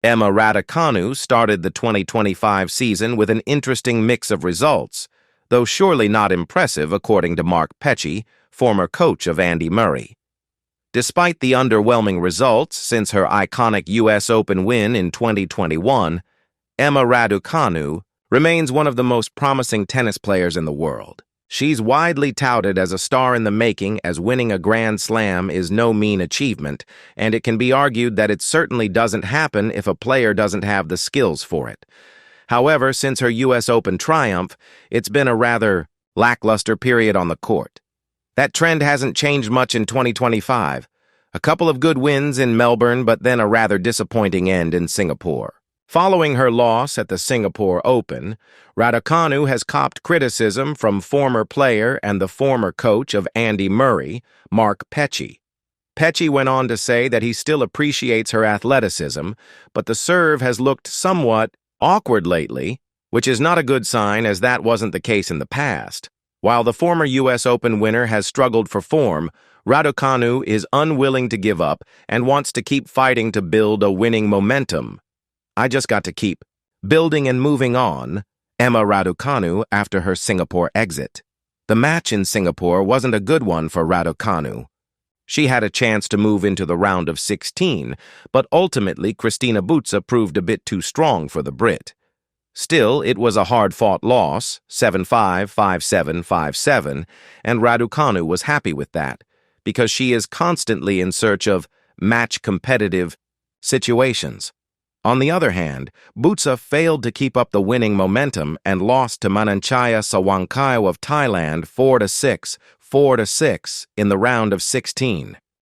Emma Raducanu started the 2025 season with an interesting mix of results, though surely not impressive according to Mark Petchey, former coach of Andy Murray. Despite the underwhelming results since her iconic U.S. Open win in 2021, Emma Raducanu remains one of the most promising tennis players in the world. She's widely touted as a star in the making, as winning a Grand Slam is no mean achievement, and it can be argued that it certainly doesn't happen if a player doesn't have the skills for it. However, since her U.S. Open triumph, it's been a rather lackluster period on the court. That trend hasn't changed much in 2025. A couple of good wins in Melbourne, but then a rather disappointing end in Singapore. Following her loss at the Singapore Open, Raducanu has copped criticism from former player and the former coach of Andy Murray, Mark Petchey. Petchey went on to say that he still appreciates her athleticism, but the serve has looked somewhat awkward lately, which is not a good sign, as that wasn't the case in the past. While the former U.S. Open winner has struggled for form, Raducanu is unwilling to give up and wants to keep fighting to build a winning momentum. "I just got to keep building and moving on," Emma Raducanu after her Singapore exit. The match in Singapore wasn't a good one for Raducanu. She had a chance to move into the round of 16, but ultimately Cristina Bucca proved a bit too strong for the Brit. Still, it was a hard-fought loss, 7-5, 5-7, 5-7, and Raducanu was happy with that, because she is constantly in search of match-competitive situations. On the other hand, Bucca failed to keep up the winning momentum and lost to Mananchaya Sawangkaiw of Thailand 4-6, 4-6 in the round of 16.